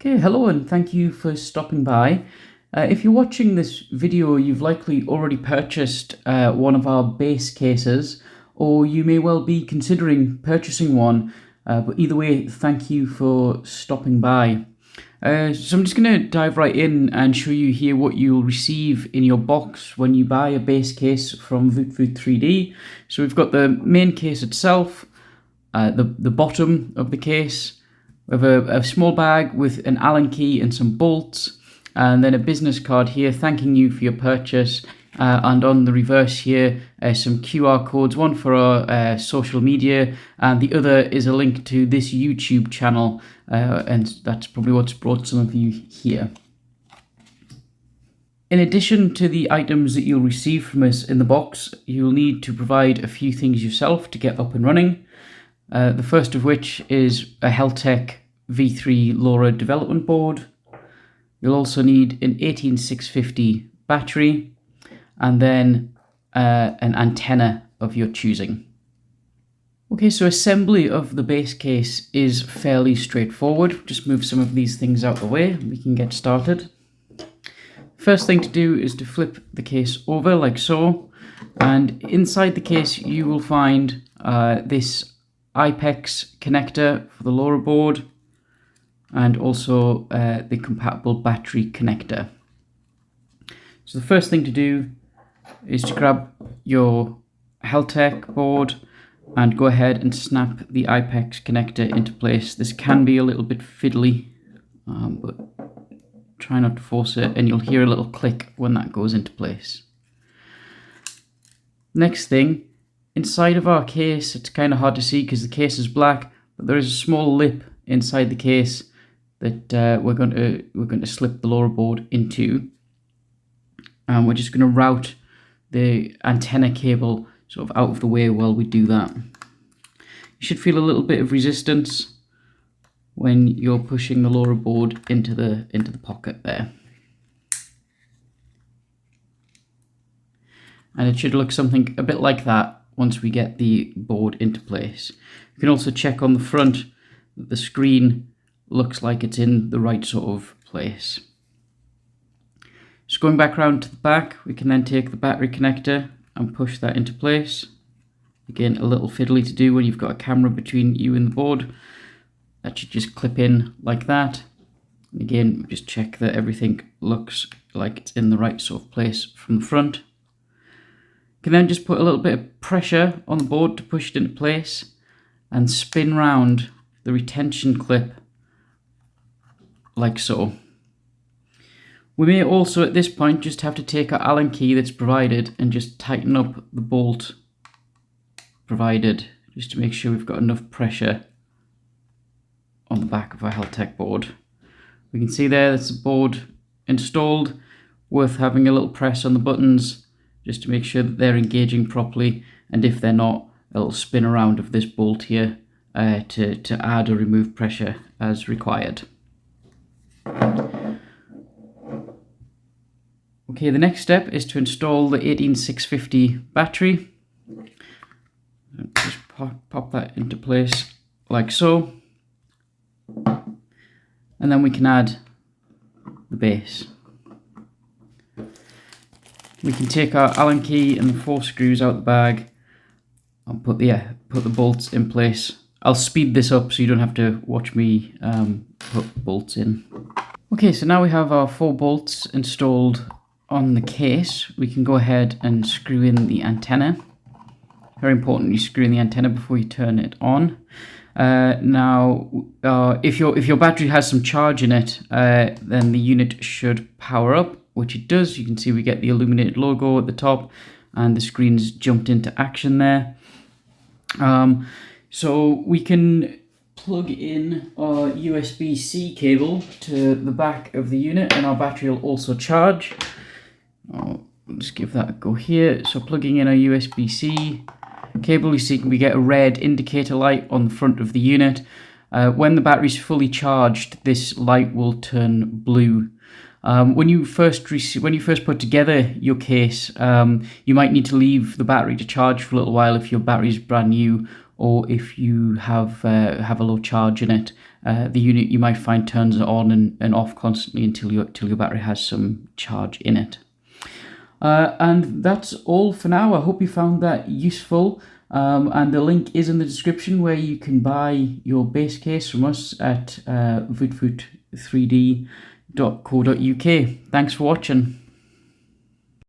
Okay, hello and thank you for stopping by. If you're watching this video, you've likely already purchased one of our base cases, or you may well be considering purchasing one, but either way, thank you for stopping by. So I'm just going to dive right in and show you here what you'll receive in your box when you buy a base case from Voot 3D. So we've got the main case itself, the bottom of the case. We have a small bag with an Allen key and some bolts, and then a business card here thanking you for your purchase. And on the reverse here, some QR codes, one for our social media, and the other is a link to this YouTube channel, and that's probably what's brought some of you here. In addition to the items that you'll receive from us in the box, you'll need to provide a few things yourself to get up and running. The first of which is a Heltec V3 LoRa development board. You'll also need an 18650 battery, and then an antenna of your choosing. Okay, so assembly of the base case is fairly straightforward. Just move some of these things out of the way, we can get started. First thing to do is to flip the case over like so, and inside the case you will find this IPEX connector for the LoRa board, and also the compatible battery connector. So the first thing to do is to grab your Heltec board and go ahead and snap the IPEX connector into place. This can be a little bit fiddly, but try not to force it, and you'll hear a little click when that goes into place. Next thing, inside of our case, it's kind of hard to see because the case is black, but there is a small lip inside the case that we're going to slip the LoRa board into, and we're just going to route the antenna cable sort of out of the way while we do that. You should feel a little bit of resistance when you're pushing the LoRa board into the pocket there, and it should look something a bit like that once we get the board into place. You can also check on the front that the screen looks like it's in the right sort of place. Just going back around to the back, we can then take the battery connector and push that into place. Again, a little fiddly to do when you've got a camera between you and the board. That should just clip in like that. And again, just check that everything looks like it's in the right sort of place from the front. You can then just put a little bit of pressure on the board to push it into place and spin round the retention clip like so. We may also at this point just have to take our Allen key that's provided and just tighten up the bolt provided, just to make sure we've got enough pressure on the back of our Heltec board. We can see there that's the board installed, worth having a little press on the buttons just to make sure that they're engaging properly, and if they're not, a little spin around of this bolt here to add or remove pressure as required. Okay, the next step is to install the 18650 battery. Just pop that into place like so, and then we can add the base. We can take our Allen key and the 4 screws out the bag and put the bolts in place. I'll speed this up so you don't have to watch me put bolts in. Okay, so now we have our 4 bolts installed on the case. We can go ahead and screw in the antenna. Very important, you screw in the antenna before you turn it on. Now, if your battery has some charge in it, then the unit should power up, which it does. You can see we get the illuminated logo at the top, and the screen's jumped into action there. So we can plug in our USB-C cable to the back of the unit, and our battery will also charge. I'll just give that a go here. So plugging in our USB-C cable, you see we get a red indicator light on the front of the unit. When the battery's fully charged, this light will turn blue. When you first put together your case, you might need to leave the battery to charge for a little while if your battery's brand new, or if you have a low charge in it. the unit you might find turns on and off constantly until your battery has some charge in it. And that's all for now. I hope you found that useful. And the link is in the description where you can buy your base case from us at vootvoot3d.co.uk. Thanks for watching.